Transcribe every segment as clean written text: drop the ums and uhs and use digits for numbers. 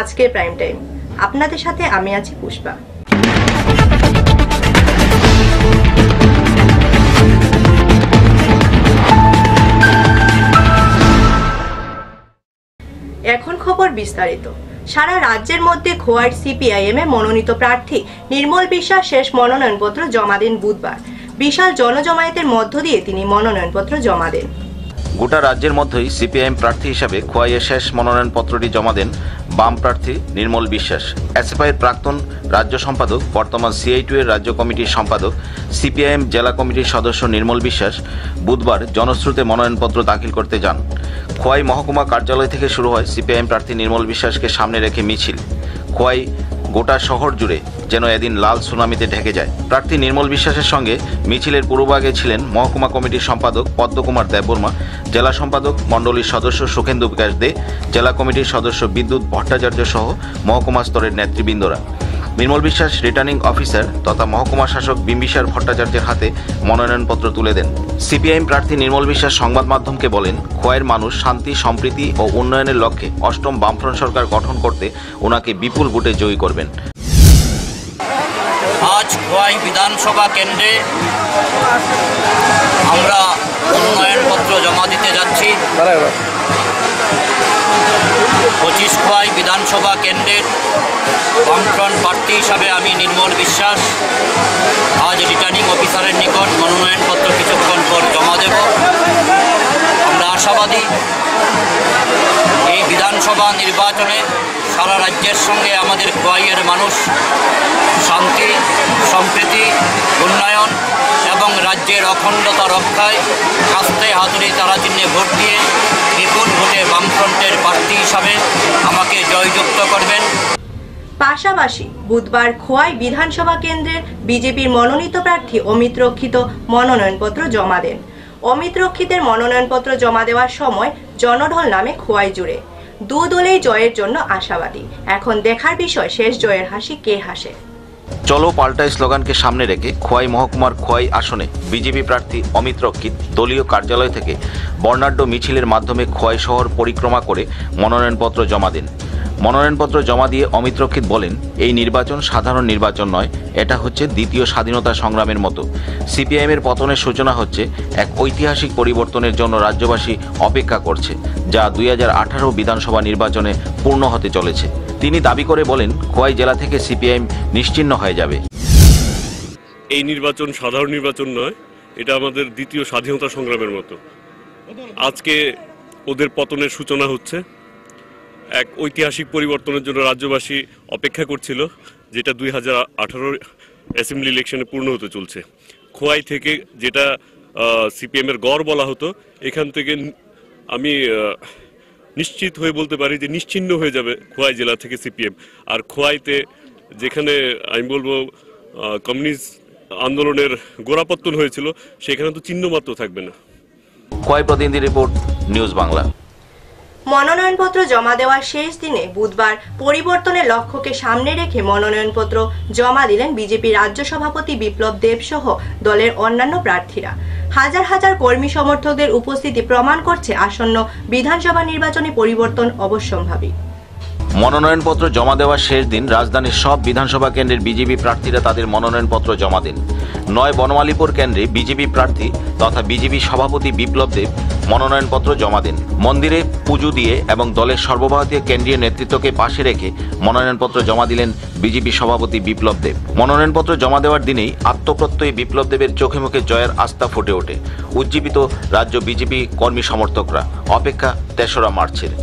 আজকের prime time. আপনাদের সাথে আমি আছি পুষ্পা। এখন খবর বিস্তারিত। সারা রাজ্যের মধ্যে খোয়াই সিপিআইএম এ মনোনীত প্রার্থী নির্মল বিশ্বাস শেষ মনোনয়নপত্র জমা দেন বুধবার। বিশাল জনজমায়েতের মধ্য দিয়ে তিনি মনোনয়নপত্র জমা দেন। গোটা রাজ্যের মধ্যেই সিপিআইএম প্রার্থী হিসাবে খোয়াইয়ে শেষ মনোনয়নপত্রটি জমা দেন বাম প্রার্থী নির্মল বিশ্বাস। এসএফআইয়ের প্রাক্তন রাজ্য সম্পাদক, বর্তমান সিআই2 এর রাজ্য কমিটির সম্পাদক, সিপিআইএম জেলা কমিটির সদস্য নির্মল বিশ্বাস বুধবার জনশ্রুতে মনোনয়নপত্র দাখিল করতে যান। খোয়াই মহকুমা কার্যালয় থেকে শুরু হয় সিপিআইএম প্রার্থী নির্মল বিশ্বাসকে সামনে রেখে মিছিল। খোয়াই গোটা শহর জুড়ে যেন এদিন লাল সুনামিতে ঢেকে যায়। প্রার্থী নির্মল বিশ্বাসের সঙ্গে মিছিলের পূর্বভাগে ছিলেন মহকুমা কমিটির সম্পাদক পদ্মকুমার দেববর্মা, জেলা সম্পাদক মণ্ডলীর সদস্য সুখেন্দু বিকাশ দে, জেলা কমিটির সদস্য বিদ্যুৎ ভট্টাচার্য সহ মহকুমা স্তরের নেতৃবৃন্দরা। নির্মল বিশ্বাস রিটার্নিং অফিসার তথা মহকুমা শাসক বিম্বিসার ভট্টাচার্যের হাতে মনোনয়নপত্র তুলে দেন। সিপিআইএম প্রার্থী নির্মল বিশ্বাস সংবাদ মাধ্যমকে বলেন, খোয়াইয়ের মানুষ শান্তি, সম্প্রীতি ও উন্নয়নের লক্ষ্যে অষ্টম বামফ্রন্ট সরকার গঠন করতে ওনাকে বিপুল ভোটে জয়ী করবেন। আজ খোয়াই বিধানসভা কেন্দ্রে আমরা মনোনয়নপত্র জমা দিতে যাচ্ছি। 25 খোয়াই বিধানসভা কেন্দ্রের বামফ্রন্ট প্রার্থী হিসাবে আমি নির্মল বিশ্বাস আজ রিটার্নিং অফিসারের নিকট মনোনয়নপত্র কিছুক্ষণ পর জমা দেব। আমরা আশাবাদী এই বিধানসভা নির্বাচনে সারা রাজ্যের সঙ্গে আমাদের খোয়াইয়ের মানুষ শান্তি, সম্প্রীতি, উন্নয়ন এবং রাজ্যের অখণ্ডতা রক্ষায় কাস্তে হাতুড়ি তারা চিহ্নে ভোট দিয়ে বিপুল ভোটে বামফ্রন্টের প্রার্থী হিসাবে আমাকে জয়যুক্ত করবেন। পাশাপাশি বুধবার খোয়াই বিধানসভা কেন্দ্রের বিজেপির মনোনীত প্রার্থী অমিত রক্ষিত মনোনয়নপত্র জমা দেন। অমিত রক্ষিতের মনোনয়নপত্র জমা দেওয়ার সময় জনঢল নামে খোয়াই জুড়ে। দু দলেই জয়ের জন্য আশাবাদী। এখন দেখার বিষয় শেষ জয়ের হাসি কে হাসে। চলো পাল্টাই স্লোগানকে সামনে রেখে খোয়াই মহকুমার খোয়াই আসনে বিজেপি প্রার্থী অমিত রক্ষিত দলীয় কার্যালয় থেকে বর্ণাঢ্য মিছিলের মাধ্যমে খোয়াই শহর পরিক্রমা করে মনোনয়নপত্র জমা দেন। মনোনয়নপত্র জমা দিয়ে অমিত রক্ষিত বলেন, এই নির্বাচন সাধারণ নির্বাচন নয়, এটা হচ্ছে দ্বিতীয় স্বাধীনতা সংগ্রামের মতো। সিপিআইএমের পতনের সূচনা হচ্ছে এক ঐতিহাসিক পরিবর্তনের জন্য রাজ্যবাসী অপেক্ষা করছে, যা 2018 বিধানসভা নির্বাচনে পূর্ণ হতে চলেছে। তিনি দাবি করে বলেন, খোয়াই জেলা থেকে সিপিআইএম নিশ্চিহ্ন হয়ে যাবে। এই নির্বাচন সাধারণ নির্বাচন নয়, এটা আমাদের দ্বিতীয় স্বাধীনতা সংগ্রামের মতো। আজকে ওদের পতনের সূচনা হচ্ছে। এক ঐতিহাসিক পরিবর্তনের জন্য রাজ্যবাসী অপেক্ষা করছিল, যেটা 2018 অ্যাসেম্বলি ইলেকশনে পূর্ণ হতে চলছে। খোয়াই থেকে যেটা সিপিএমের গড় বলা হতো, এখান থেকে আমি নিশ্চিত হয়ে বলতে পারি যে নিশ্চিহ্ন হয়ে যাবে খোয়াই জেলা থেকে সিপিএম। আর খোয়াইতে যেখানে আমি বলবো কমিউনিস্ট আন্দোলনের গোড়াপত্তন হয়েছিল, সেখানে তো চিহ্ন মাত্র থাকবে না। খোয়াই প্রতিনিধি রিপোর্ট, নিউজ বাংলা। মনোনয়নপত্র জমা দেওয়ার শেষ দিনে বুধবার পরিবর্তনের লক্ষ্যকে সামনে রেখে মনোনয়নপত্র জমা দিলেন বিজেপি রাজ্য সভাপতি বিপ্লব দেব সহ দলের অন্যান্য প্রার্থীরা। হাজার হাজার কর্মী সমর্থকদের উপস্থিতি প্রমাণ করছে আসন্ন বিধানসভা নির্বাচনে পরিবর্তন অবশ্যম্ভাবী। মনোনয়নপত্র জমা দেওয়ার শেষ দিন রাজধানীর সব বিধানসভা কেন্দ্রের বিজেপি প্রার্থীরা তাদের মনোনয়নপত্র জমা দেন। 9 বনমালীপুর কেন্দ্রে বিজেপি প্রার্থী তথা বিজেপি সভাপতি বিপ্লব দেব মনোনয়নপত্র জমা দেন। মন্দিরে পুজো দিয়ে এবং দলের সর্বভারতীয় কেন্দ্রীয় নেতৃত্বকে পাশে রেখে মনোনয়নপত্র জমা দিলেন বিজেপি সভাপতি বিপ্লব দেব। মনোনয়নপত্র জমা দেওয়ার দিনেই আত্মপ্রত্যয়ী বিপ্লব দেবের চোখে মুখে জয়ের আস্থা ফুটে ওঠে। উজ্জীবিত রাজ্য বিজেপি কর্মী সমর্থকরা। অপেক্ষা 3রা মার্চের।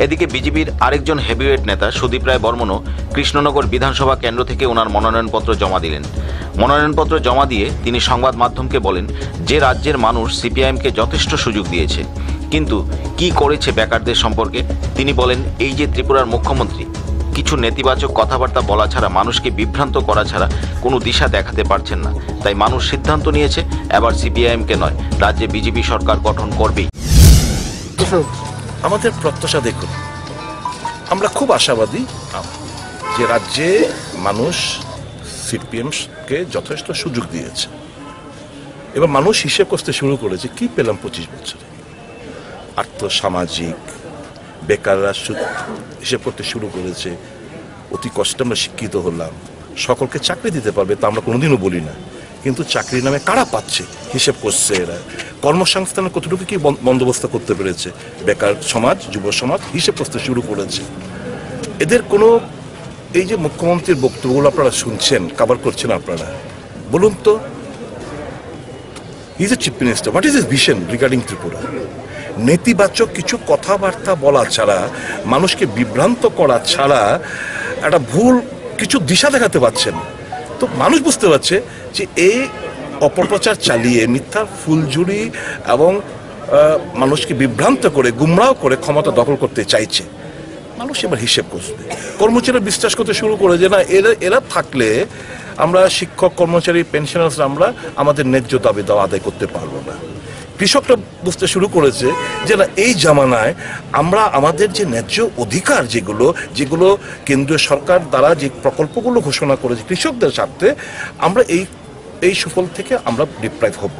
এদিকে বিজেপির আরেকজন হেভিওয়েট নেতা সুদীপ রায় বর্মনও কৃষ্ণনগর বিধানসভা কেন্দ্র থেকে ওনার মনোনয়নপত্র জমা দিলেন। মনোনয়নপত্র জমা দিয়ে তিনি সংবাদ মাধ্যমকে বলেন, যে রাজ্যের মানুষ সিপিআইএমকে যথেষ্ট সুযোগ দিয়েছে, কিন্তু কি করেছে বেকারদের সম্পর্কে। তিনি বলেন, এই যে ত্রিপুরার মুখ্যমন্ত্রী কিছু নেতিবাচক কথাবার্তা বলা ছাড়া, মানুষকে বিভ্রান্ত করা ছাড়া কোনো দিশা দেখাতে পারছেন না। তাই মানুষ সিদ্ধান্ত নিয়েছে এবার সিপিআইএমকে নয়, রাজ্যে বিজেপি সরকার গঠন করবেই। আমাদের প্রত্যাশা দেখুন, আমরা খুব আশাবাদী যে রাজ্যে মানুষ সিপিএমকে যথেষ্ট সুযোগ দিয়েছে। এবার মানুষ হিসেব করতে শুরু করেছে কি পেলাম 25 বছরে। আর্থসামাজিক বেকাররা হিসেব করতে শুরু করেছে। অতি কষ্টে আমরা শিক্ষিত হলাম, সকলকে চাকরি দিতে পারবে তা আমরা কোনোদিনও বলি না, কিন্তু চাকরির নামে কারা পাচ্ছে হিসেব করছে এরা। কর্মসংস্থানের কতটুকু কি বন্দোবস্ত করতে পেরেছে বেকার সমাজ, যুব সমাজ হিসেব করতে শুরু করেছে। এদের কোনো এই যে মুখ্যমন্ত্রীর বক্তব্যগুলো আপনারা শুনছেন, কভার করছেন আপনারা, বলুন তো he is a chief minister, what is his vision regarding Tripura? নেতিবাচক কিছু কথাবার্তা বলা ছাড়া, মানুষকে বিভ্রান্ত করা ছাড়া একটা ভুল কিছু দিশা দেখাতে পারছেন। তো মানুষ বুঝতে পারছে যে এই অপপ্রচার চালিয়ে মিথ্যা ফুলঝুরি এবং মানুষকে বিভ্রান্ত করে গুমরাহ করে ক্ষমতা দখল করতে চাইছে। মানুষ এবার হিসেব করবে। কর্মচারীরা বিশ্বাস করতে শুরু করে যে না, এরা থাকলে আমরা শিক্ষক, কর্মচারী, পেনশনার্সরা আমরা আমাদের ন্যায্য দাবি দাওয়া আদায় করতে পারবো না। কৃষকরা বুঝতে শুরু করেছে যে না, এই জামানায় আমরা আমাদের যে ন্যায্য অধিকার যেগুলো কেন্দ্রীয় সরকার দ্বারা যে প্রকল্পগুলো ঘোষণা করেছে কৃষকদের স্বার্থে, আমরা এই সুফল থেকে আমরা ডিপ্রাইভ হব।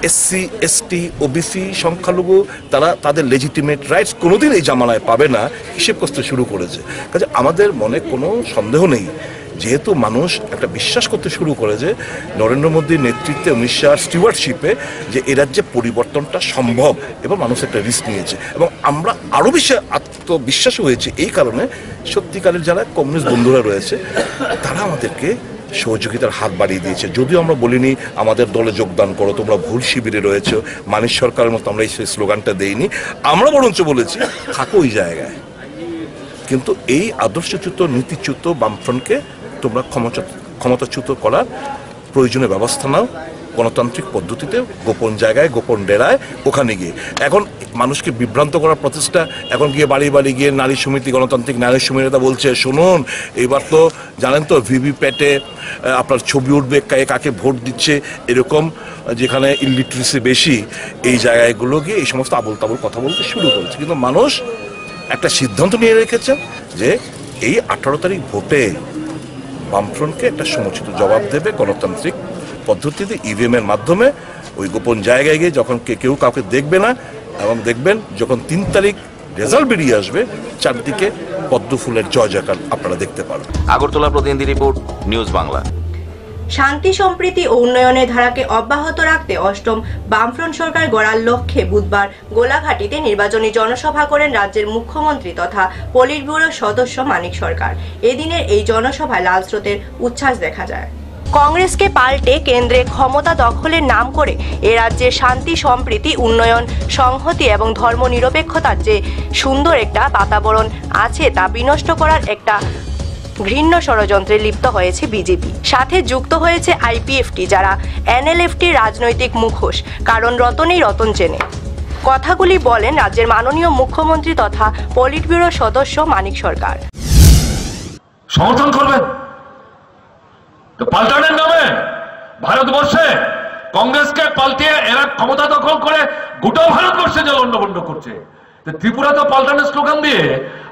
এসসি, এসটি, ওবিসি, সংখ্যালঘু তারা তাদের লেজিটিমেট রাইটস কোনোদিন এই জামানায় পাবে না হিসেব করতে শুরু করেছে। কাজে আমাদের মনে কোনো সন্দেহ নেই, যেহেতু মানুষ একটা বিশ্বাস করতে শুরু করে যে নরেন্দ্র মোদীর নেতৃত্বে, অমিত শাহর স্টিওয়ার্ডশিপে যে এ রাজ্যে পরিবর্তনটা সম্ভব, এবং মানুষ একটা রিস্ক নিয়েছে। এবং আমরা আরও বেশি আত্মবিশ্বাসী হয়েছে এই কারণে, সত্যিকারের যারা কমিউনিস্ট বন্ধুরা রয়েছে তারা আমাদেরকে সহযোগিতার হাত বাড়িয়ে দিয়েছে। যদিও আমরা বলিনি আমাদের দলে যোগদান করো, তোমরা ভুল শিবিরে রয়েছে, মানিক সরকারের মতো আমরা এই স্লোগানটা দেইনি, আমরা বরঞ্চ বলেছি থাকো ওই জায়গায়, কিন্তু এই আদর্শচ্যুত, নীতিচ্যুত বামফ্রন্টকে তোমরা ক্ষমতাচ্যুত করার প্রয়োজনীয় ব্যবস্থা নাও, গণতান্ত্রিক পদ্ধতিতে, গোপন জায়গায়, গোপন ডেরায়, ওখানে গিয়ে। এখন মানুষকে বিভ্রান্ত করার প্রচেষ্টা, এখন গিয়ে বাড়ি বাড়ি গিয়ে নারী সমিতি, গণতান্ত্রিক নারী সমিতিটা বলছে শুনুন এবার তো জানেন তো ভিভিপ্যাটে আপনার ছবি উঠবে কাকে ভোট দিচ্ছে, এরকম যেখানে ইলিটারেসি বেশি এই জায়গাগুলো গিয়ে এই সমস্ত আবল তাবল কথা বলতে শুরু করেছে। কিন্তু মানুষ একটা সিদ্ধান্ত নিয়ে রেখেছে যে এই 18 তারিখ ভোটে বামফ্রন্টকে একটা সমুচিত জবাব দেবে গণতান্ত্রিক পদ্ধতিতে, ইভিএম এর মাধ্যমে, ওই গোপন জায়গায় গিয়ে যখন কেউ কাউকে দেখবে না, এবং দেখবেন যখন 3 তারিখ রেজাল্ট বেরিয়ে আসবে চারদিকে পদ্ম ফুলের জয় জয়কার আপনারা দেখতে পারবেন। আগরতলা প্রতিনিধি রিপোর্ট, নিউজ বাংলা। শান্তি, সম্প্রীতি ও উন্নয়নের ধারাকে অব্যাহত রাখতে অষ্টম বামফ্রন্ট সরকার গড়ার লক্ষ্যে বুধবার গোলাঘাটিতে নির্বাচনী জনসভা করেন রাজ্যের মুখ্যমন্ত্রী তথা পলিট ব্যুরোর সদস্য মানিক সরকার। এদিনের এই জনসভায় লাল স্রোতের উচ্ছ্বাস দেখা যায়। কংগ্রেসকে পাল্টে কেন্দ্রে ক্ষমতা দখলের নাম করে এ রাজ্যের শান্তি, সম্প্রীতি, উন্নয়ন, সংহতি এবং ধর্মনিরপেক্ষতার যে সুন্দর একটা বাতাবরণ আছে তা বিনষ্ট করার একটা ঘৃণ্য ষড়যন্ত্রে লিপ্ত হয়েছে বিজেপি। সাথে যুক্ত হয়েছে আইপিএফটি, যারা এনএলএফটির রাজনৈতিক মুখোশ। কারণ রতনেই রতন চেনে। কথাগুলি বলেন রাজ্যের মাননীয় মুখ্যমন্ত্রী তথা পলিট ব্যুরোর সদস্য মানিক সরকার। সমর্থন করবেন পাল্টানোর নামে ভারতবর্ষে কংগ্রেসকে পাল্টিয়ে এরা ক্ষমতা দখল করে গোটা ভারতবর্ষে যে লন্ডভন্ড করছে। ত্রিপুরা তো পাল্টানোর স্লোগান দিয়ে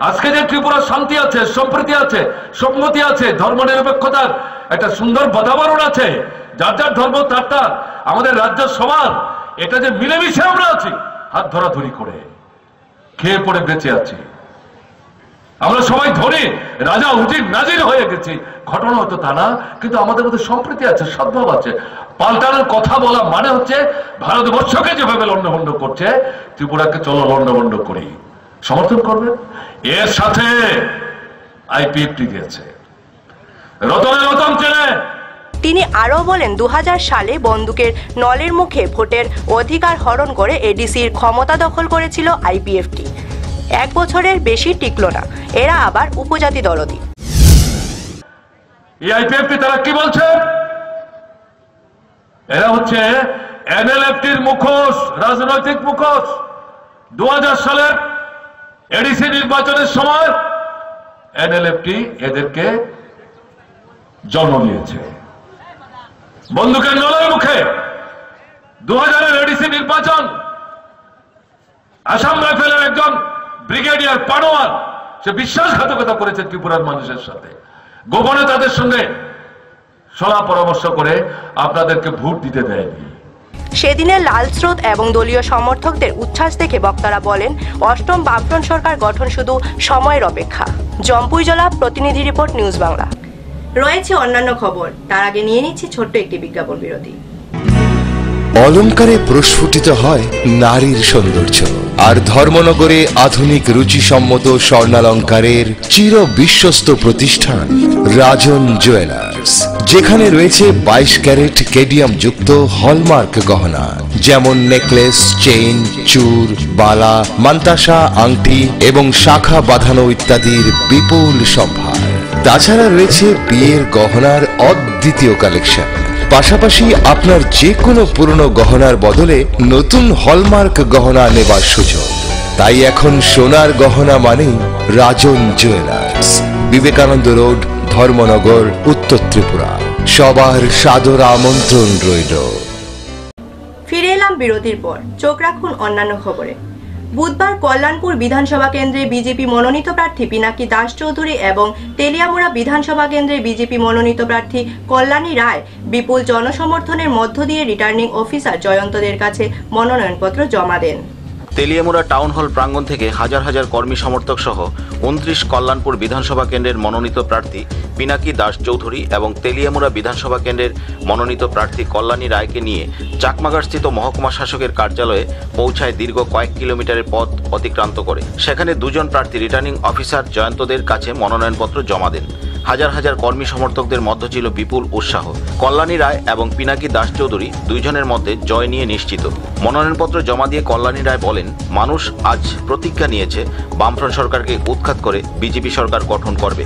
আজকে যে ত্রিপুরা শান্তি আছে, সম্প্রীতি আছে, সংহতি আছে, ধর্মনিরপেক্ষতার একটা সুন্দর বাতাবরণ আছে, যার যার ধর্ম তার আমাদের রাজ্য সবার, এটা যে মিলেমিশে আমরা আছি, হাত ধরাধরি করে খেয়ে পড়ে বেঁচে আছি, আমরা সবাই ধরে রাজা উজির নাজির হয়ে গেছি। ঘটনা হতো তা না, কিন্তু আমাদের মধ্যে সম্প্রীতি আছে, সদ্ভাব আছে। পাল্টানোর কথা বলা মানে হচ্ছে ভারতবর্ষকে যেভাবে লন্ডভন্ড করছে, ত্রিপুরাকে চলো লন্ডভন্ড করি। সমর্থন করবেন? এর সাথে আইপিএফটি দিয়েছে, রতনে রতন চেনে। তিনি আরও বলেন 2000 সালে বন্দুকের নলের মুখে ভোটের অধিকার হরণ করে এডিসির ক্ষমতা দখল করেছিল আইপিএফটি। 1 বছরের বেশি টিকল না, এরা আবার উপজাতি দরদি। এই আইপিএফটি তারা কি বলছে? এরা হচ্ছে এনএলএফটির মুখোশ, রাজনৈতিক মুখোশ। 2000 সালের এডিসি নির্বাচনের সময় এনএলএফটি এদেরকে জন্ম দিয়েছে বন্দুকের নলের মুখে। 2000-এর এডিসি নির্বাচন, আসাম রাইফেলের একজন ব্রিগেডিয়ার পানোয়ার সে বিশ্বাসঘাতকতা করেছে ত্রিপুরার মানুষের সাথে, গোপনে তাদের সঙ্গে সলা পরামর্শ করে আপনাদেরকে ভোট দিতে দেয়নি। সেদিনের লাল স্রোত এবং দলীয় সমর্থকদের উচ্ছ্বাস দেখে বক্তারা বলেন, অষ্টম বামফ্রন্ট সরকার গঠন শুধু সময়ের অপেক্ষা। জম্পুইজলা, প্রতিনিধি রিপোর্ট, নিউজ বাংলা। রয়েছে অন্যান্য খবর, তার আগে নিয়ে নিচ্ছি ছোট্ট একটি বিজ্ঞাপন বিরতি। অলঙ্কারে প্রস্ফুটিত হয় নারীর সৌন্দর্য, আর ধর্মনগরে আধুনিক রুচিসম্মত স্বর্ণালঙ্কারের চির বিশ্বস্ত প্রতিষ্ঠান রাজন জুয়েলার্স, যেখানে রয়েছে 22 ক্যারেট কেডিয়াম যুক্ত হলমার্ক গহনা, যেমন নেকলেস, চেইন, চূড়, বালা, মান্তাসা, আংটি এবং শাখা বাঁধানো ইত্যাদির বিপুল সম্ভার। তাছাড়া রয়েছে বিয়ের গহনার অদ্বিতীয় কালেকশন। পাশাপাশি আপনার যে কোনো পুরনো গহনার বদলে নতুন হলমার্ক গহনা নেবার সুযোগ। তাই এখন সোনার গহনা মানেই রাজন জুয়েলার্স, বিবেকানন্দ রোড, ধর্মনগর, উত্তর ত্রিপুরা। সবার সাদর আমন্ত্রণ রইল। ফিরে এলাম বিরতির পর, চোখ রাখুন অন্যান্য খবরে। বুধবার কল্যাণপুর বিধানসভা কেন্দ্রে বিজেপি মনোনীত প্রার্থী পিনাকি দাস চৌধুরী এবং তেলিয়ামুড়া বিধানসভা কেন্দ্রে বিজেপি মনোনীত প্রার্থী কল্যাণী রায় বিপুল জনসমর্থনের মধ্য দিয়ে রিটার্নিং অফিসার জয়ন্তদের কাছে মনোনয়নপত্র জমা দেন। তেলিয়ামুড়া টাউন হল প্রাঙ্গণ থেকে হাজার হাজার কর্মী সমর্থক সহ 29 কল্যাণপুর বিধানসভা কেন্দ্রের মনোনীত প্রার্থী পিনাকি দাস চৌধুরী এবং তেলিয়ামুড়া বিধানসভা কেন্দ্রের মনোনীত প্রার্থী কল্যাণী রায়কে নিয়ে চাকমাগারস্থিত মহকুমা শাসকের কার্যালয়ে পৌঁছায় দীর্ঘ কয়েক কিলোমিটারের পথ অতিক্রান্ত করে। সেখানে দুজন প্রার্থী রিটার্নিং অফিসার জয়ন্তদের কাছে মনোনয়নপত্র জমা দেন। হাজার হাজার কর্মী সমর্থকদের মধ্যে ছিল বিপুল উৎসাহ। কল্যাণী রায় এবং পিনাকি দাস চৌধুরী দুইজনের মধ্যে জয় নিয়ে নিশ্চিত। মনোনয়নপত্র জমা দিয়ে কল্যাণী রায় বলেন, মানুষ আজ প্রতিজ্ঞা নিয়েছে বামফ্রন্ট সরকারকে উৎখাত করে বিজেপি সরকার গঠন করবে।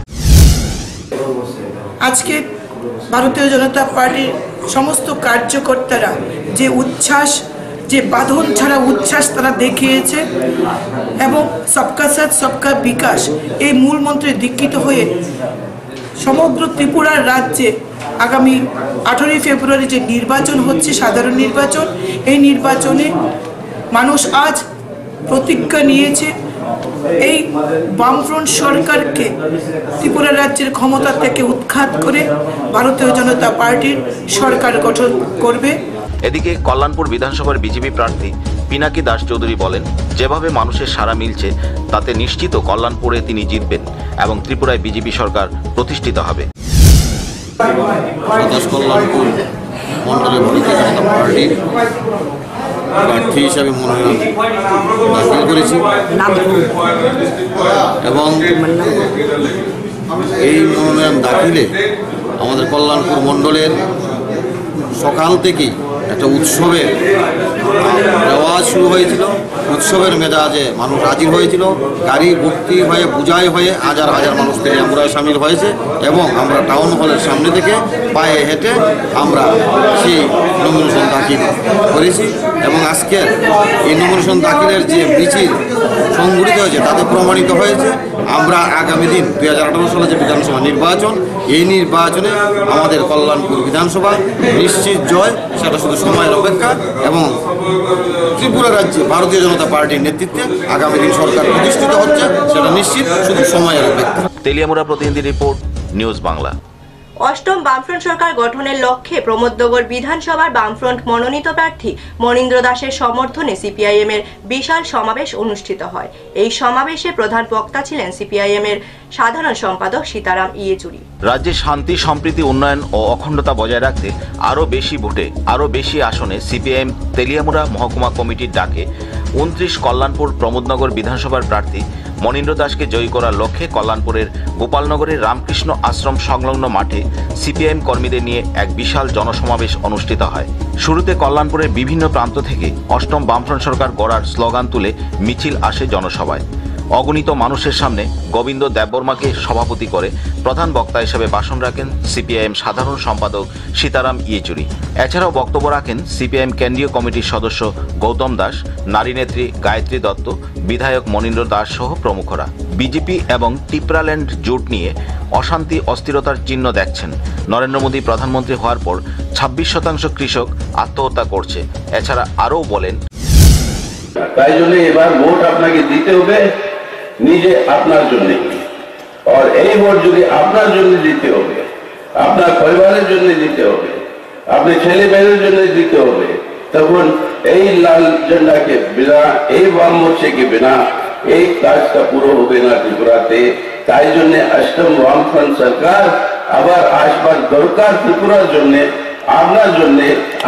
আজকে ভারতীয় জনতা পার্টির সমস্ত কার্যকর্তারা যে উচ্ছ্বাস, যে বাঁধন ছাড়া উচ্ছ্বাস তারা দেখিয়েছে এবং সবকা সাথ সবকা বিকাশ এই মূল মন্ত্রে দীক্ষিত হয়ে সমগ্র ত্রিপুরার রাজ্যে আগামী 18 ফেব্রুয়ারি যে নির্বাচন হচ্ছে, সাধারণ নির্বাচন, এই নির্বাচনে মানুষ আজ প্রতিজ্ঞা নিয়েছে এই বামফ্রন্ট সরকারকে ত্রিপুরা রাজ্যের ক্ষমতা থেকে উৎখাত করে ভারতীয় জনতা পার্টির সরকার গঠন করবে। এদিকে কল্যাণপুর বিধানসভার বিজেপি প্রার্থী পিনাকি দাস চৌধুরী বলেন, যেভাবে মানুষের সাড়া মিলছে তাতে নিশ্চিত কল্যাণপুরে তিনি জিতবেন এবং ত্রিপুরায় বিজেপি সরকার প্রতিষ্ঠিত হবে। কল্যাণপুর মন্ডলে ভারতীয় জনতা পার্টির প্রার্থী হিসাবে মনোনয়ন দাখিল করেছি এবং এই মনোনয়ন দাখিলে আমাদের কল্যাণপুর মন্ডলের সকাল থেকেই একটা উৎসবের রেওয়াজ শুরু হয়েছিল। উৎসবের মেজাজে মানুষ হাজির হয়েছিল, গাড়ি ভর্তি হয়ে পূজায় হয়ে হাজার হাজার মানুষ তেলিয়ামুড়ায় সামিল হয়েছে এবং আমরা টাউন হলের সামনে থেকে পায়ে হেঁটে আমরা সেই নমিনেশন দাখিল করেছি এবং আজকের এই নমিনেশন দাখিলের যে মিছিল সংগঠিত হয়েছে তাতে প্রমাণিত হয়েছে আমরা আগামী দিন 2018 সালে যে বিধানসভা নির্বাচন, এই নির্বাচনে আমাদের কল্যাণপুর বিধানসভা নিশ্চিত জয়, সেটা শুধু সময়ের অপেক্ষা এবং ত্রিপুরা রাজ্যে ভারতীয় জনতা পার্টির নেতৃত্বে আগামী দিন সরকার প্রতিষ্ঠিত হচ্ছে, সেটা নিশ্চিত শুধু সময়ের অপেক্ষা। তেলিয়ামুড়া প্রতিনিধি রিপোর্ট, নিউজ বাংলা। অষ্টম বামফ্রন্ট সরকার গঠনের লক্ষ্যে প্রমোদনগর বিধানসভার বামফ্রন্ট মনোনীত প্রার্থী মনীন্দ্র দাসের সমর্থনে সিপিআইএম এর বিশাল সমাবেশ অনুষ্ঠিত হয়। এই সমাবেশে প্রধান বক্তা ছিলেন সিপিআইএম এর সাধারণ সম্পাদক সীতারাম ইয়েচুরি। রাজ্যে শান্তি, সম্প্রীতি, উন্নয়ন ও অখণ্ডতা বজায় রাখতে আরও বেশি ভোটে আরও বেশি আসনে সিপিআইএম তেলিয়ামুড়া মহকুমা কমিটির ডাকে 29 কল্যাণপুর প্রমোদনগর বিধানসভার প্রার্থী মনীন্দ্র দাসকে জয়ী করার লক্ষ্যে কল্যাণপুরের গোপালনগরের রামকৃষ্ণ আশ্রম সংলগ্ন মাঠে সিপিআইএম কর্মীদের নিয়ে এক বিশাল জনসমাবেশ অনুষ্ঠিত হয়। শুরুতে কল্যাণপুরের বিভিন্ন প্রান্ত থেকে অষ্টম বামফ্রন্ট সরকার গড়ার স্লোগান তুলে মিছিল আসে জনসভায়। অগণিত মানুষের সামনে গোবিন্দ দেববর্মাকে সভাপতি করে প্রধান বক্তা হিসেবে ভাষণ রাখেন সিপিআইএম সাধারণ সম্পাদক সীতারাম ইয়েচুরি। এছাড়াও বক্তব্য রাখেন সিপিআইএম কেন্দ্রীয় কমিটির সদস্য গৌতম দাস, নারী নেত্রী গায়ত্রী দত্ত, বিধায়ক মনীন্দ্র দাস সহ প্রমুখরা। বিজেপি এবং টিপ্রাল্যান্ড জোট নিয়ে অশান্তি, অস্থিরতার চিহ্ন দেখছেন। নরেন্দ্র মোদী প্রধানমন্ত্রী হওয়ার পর 26% কৃষক আত্মহত্যা করছে। এছাড়া আরও বলেন, তাই জন্য এবার ভোট আপনাকে দিতে হবে নিজে আপনার জন্য, আর এই ভোট যদি আপনার জন্য দিতে হবে, আপনার পরিবারের জন্য দিতে হবে, আপনার ছেলে মেয়েদের জন্য দিতে হবে, তখন এই লাল ঝান্ডাকে বিনা, এই বাম মোর্চাকে বিনা এই কাজটা পুরো হবে না ত্রিপুরাতে। তাই জন্য অষ্টম বামফ্রন্ট সরকার আবার আসবার দরকার ত্রিপুরার জন্য, আপনার জন্য,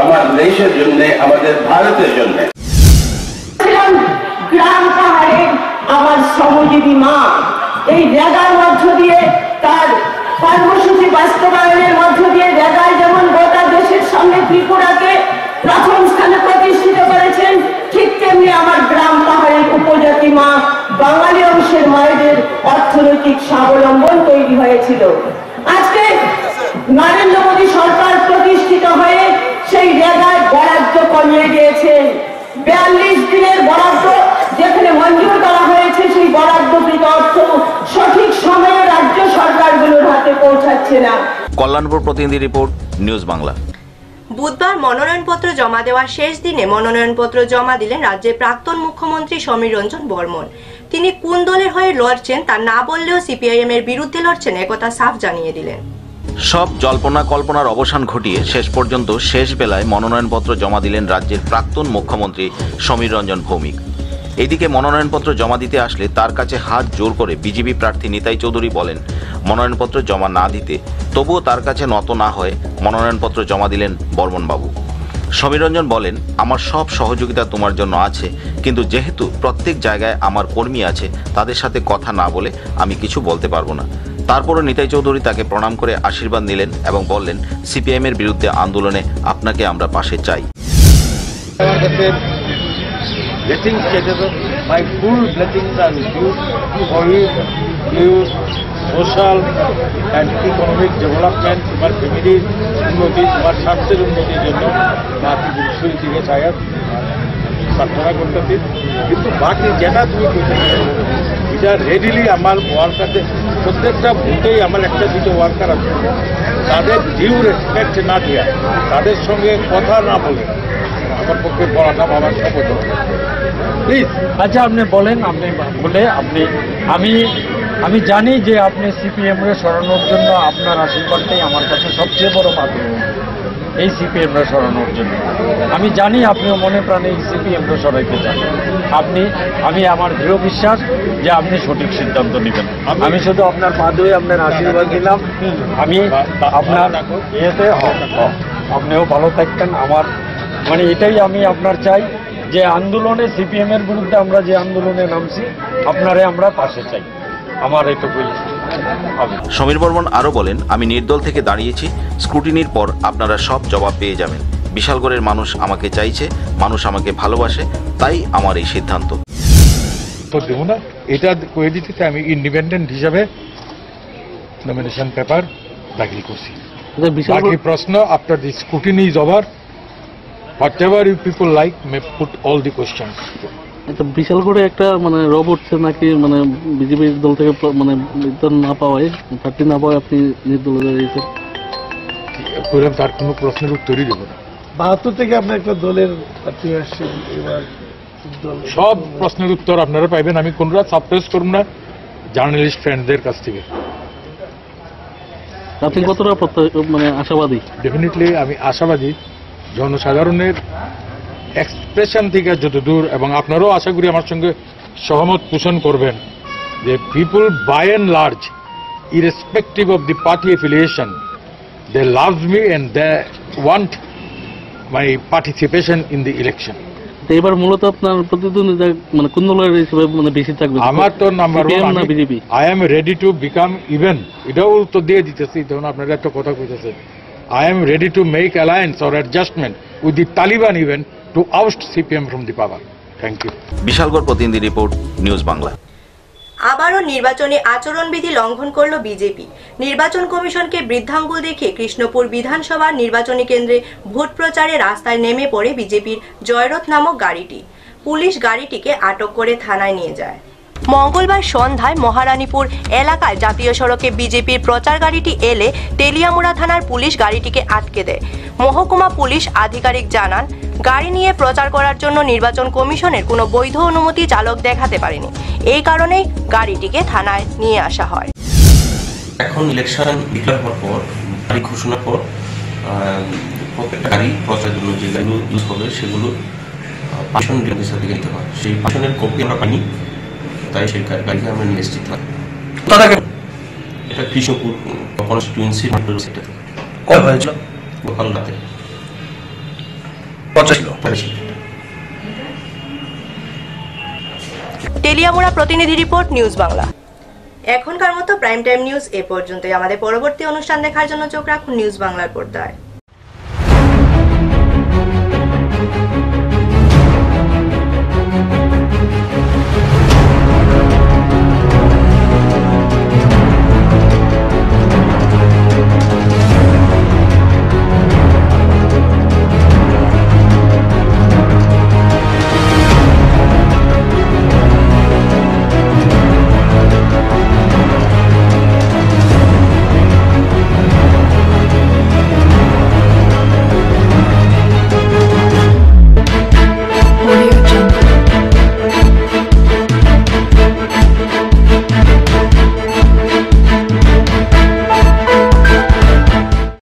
আমার দেশের জন্য, আমাদের ভারতের জন্য। গ্রাম পাহাড়ে আমার সহযোগী মা এই জায়গার মধ্য দিয়ে তার কর্মসূচি বাস্তবায়নের মধ্য দিয়ে জায়গায় যেমন গোটা দেশের সামনে ত্রিপুরাকে প্রথম স্থানে প্রতিষ্ঠিত করেছেন, ঠিক তেমনি আমার গ্রাম পাহাড়ের উপজাতি মা বাঙালি অংশের মায়েদের অর্থনৈতিক স্বাবলম্বন তৈরি হয়েছিল। আজকে নরেন্দ্র মোদী সরকার প্রতিষ্ঠিত হয়ে সেই জায়গায় বরাদ্দ কমিয়ে দিয়েছেন। 42 দিনের বরাদ্দ যেখানে মঞ্জুর করা হয়েছে, সেই বরাদ্দকৃত অর্থ সঠিক সময়ে রাজ্য সরকারগুলোর হাতে পৌঁছাচ্ছে না। কল্যাণপুর প্রতিনিধি রিপোর্ট, নিউজ বাংলা। বুধবার মনোনয়নপত্র জমা দেওয়ার শেষ দিনে মনোনয়নপত্র জমা দিলেন রাজ্যের প্রাক্তন মুখ্যমন্ত্রী সমীর রঞ্জন বর্মন। তিনি কোন দলের হয়ে লড়ছেন তা না বললেও সিপিআইএম এর বিরুদ্ধে লড়ছেন একথা সাফ জানিয়ে দিলেন। সব জল্পনা কল্পনার অবসান ঘটিয়ে শেষ পর্যন্ত শেষ বেলায় মনোনয়নপত্র জমা দিলেন রাজ্যের প্রাক্তন মুখ্যমন্ত্রী সমীর রঞ্জন ভৌমিক। এদিকে মনোনয়নপত্র জমা দিতে আসলে তার কাছে হাত জোর করে বিজেপি প্রার্থী নিতাই চৌধুরী বলেন, মনোনয়নপত্র জমা না দিতে তবুও তার কাছে নত না হয়ে মনোনয়নপত্র জমা দিলেন বর্মনবাবু। সমীর রঞ্জন বলেন, আমার সব সহযোগিতা তোমার জন্য আছে, কিন্তু যেহেতু প্রত্যেক জায়গায় আমার কর্মী আছে, তাদের সাথে কথা না বলে আমি কিছু বলতে পারবো না। তারপরও নিতাই চৌধুরী তাকে প্রণাম করে আশীর্বাদ নিলেন এবং বললেন, সিপিআইএম এর বিরুদ্ধে আন্দোলনে আপনাকে আমরা পাশে চাই। Getting together, my full blessings and views for his social and economic development, তোমার ফ্যামিলির উন্নতি, তোমার স্বাস্থ্যের উন্নতির জন্য বাকি গুরুত্বের দিকে চায় প্রার্থনা করতেছি। কিন্তু বাকি যেটা তুমি এটা রেডিলি আমার ওয়ার্কারদের প্রত্যেকটা ভোটেই আমার একটা দুটো ওয়ার্কার আছে, তাদের ডিউ রেসপেক্ট না দেওয়া, তাদের সঙ্গে কথা না বলে আমার পক্ষে বলাটা আমার শপথ। প্লিজ আচ্ছা আপনি বলেন, আপনি বলে আমি জানি যে আপনি সিপিএম-রে সরানোর জন্য আপনার আশীর্বাদটাই আমার কাছে সবচেয়ে বড় মাধ্যম, এই সিপিএম-রে সরানোর জন্য। আমি জানি আপনিও মনে প্রাণে এই সিপিএম-রে সরাইতে চান। আমি আমার দৃঢ় বিশ্বাস যে আপনি সঠিক সিদ্ধান্ত নেবেন। আমি শুধু আপনার পা ধুয়ে আপনার আশীর্বাদ দিলাম। আমি আপনার ইয়েতে আপনিও ভালো থাকতেন। আমার মানে এটাই আমি আপনার চাই যে আন্দোলনে সিপিএম-এর বিরুদ্ধে আমরা যে আন্দোলনে নামছি, আপনারে আমরা পাশে চাই। আমার এইটুকুই। সমীর বর্মন আরও বলেন, আমি নির্দল থেকে দাঁড়িয়েছি, স্ক্রুটিনির পর আপনারা সব জবাব পেয়ে যাবেন। বিশালগড়ের মানুষ আমাকে চাইছে, মানুষ আমাকে ভালোবাসে, তাই আমার এই সিদ্ধান্ত। তো দেবো না, এটা কয়ে দিতে আমি ইন্ডিপেন্ডেন্ট হিসাবে নমিনেশন পেপার দাখিল করছি। বাকি প্রশ্ন after the scrutiny is over, whatever you people like may put all the questions. বিশাল করে একটা মানে রব উঠছে নাকি, মানে বিজেপি দল থেকে মানে নির্দল না পাওয়ায়, প্রার্থী না পাওয়ায় আপনি নির্দলে দাঁড়িয়েছেন। তার কোনো প্রশ্নের উত্তরই দেব না। 72 থেকে আপনার একটা দলের প্রার্থী আসছেন, এবার সব প্রশ্নের উত্তর আপনারা পাইবেন। আমি কোনটা সাপ্রেস করব না জার্নালিস্ট ফ্রেন্ডদের কাছ থেকে। আপনি কতটা মানে আশাবাদী? ডেফিনেটলি আমি আশাবাদী। জনসাধারণের এক্সপ্রেশন থেকে যতদূর, এবং আপনারাও আশা করি আমার সঙ্গে সহমত পোষণ করবেন, যে people by and large, irrespective of the party affiliation, they love me and they want my participation in the election. এবার মূলত আপনার প্রতিদ্বন্দ্বিতা মানে কোন দলের হিসেবে মানে বেশি থাকবে? আমার তো number one BJP. I am ready to become even, এটাও উত্তর দিয়ে দিতেছি, তখন আপনারা একটা কথা কইতেছেন, I am ready to make alliance or adjustment with the Taliban even to oust CPM from the power. Thank you. Bishalgarh প্রতিনিধি রিপোর্ট, নিউজ বাংলা। আবারও নির্বাচনী আচরণবিধি লঙ্ঘন করল বিজেপি। নির্বাচন কমিশনকে বৃদ্ধাঙ্গুল দেখিয়ে কৃষ্ণপুর বিধানসভা নির্বাচনী কেন্দ্রে ভোট প্রচারে রাস্তায় নেমে পড়ে বিজেপির জয়রথ নামক গাড়িটি। পুলিশ গাড়িটিকে আটক করে থানায় নিয়ে যায়। মঙ্গলবার সন্ধ্যায় মহারানীপুর এলাকায় জাতীয় সড়কে বিজেপির প্রচার গাড়িটি এলে তেলিয়ামুড়া থানার পুলিশ গাড়িটিকে আটকে দেয়। মহকুমা পুলিশ আধিকারিক জানান, গাড়ি নিয়ে প্রচার করার জন্য নির্বাচন কমিশনের কোনো বৈধ অনুমতি চালক দেখাতে পারেনি। এই কারণেই গাড়িটিকে থানায় নিয়ে আসা হয়। এখন ইলেকশন ডিক্লেয়ার হওয়ার পর, তারিখ ঘোষণার পর প্রত্যেকটা গাড়ি প্রচারের জন্য যে গাড়িগুলো ইউজ হবে সেগুলো পার্সন অফিসার থেকে নিতে হয়। সেই পার্সনের কপি আমরা পাইনি, তাই সেই গাড়িকে আমরা নিয়ে এসেছি। এটা কৃষ্ণপুর কনস্টিটিউয়েন্সি সেটা থেকে কবে হয়েছিল? গতকাল রাতে। টেলিয়ামুড়া প্রতিনিধি রিপোর্ট, নিউজ বাংলা। এখনকার মতো প্রাইম টাইম নিউজ এ পর্যন্তই। আমাদের পরবর্তী অনুষ্ঠান দেখার জন্য চোখ রাখুন নিউজ বাংলার পর্দায়।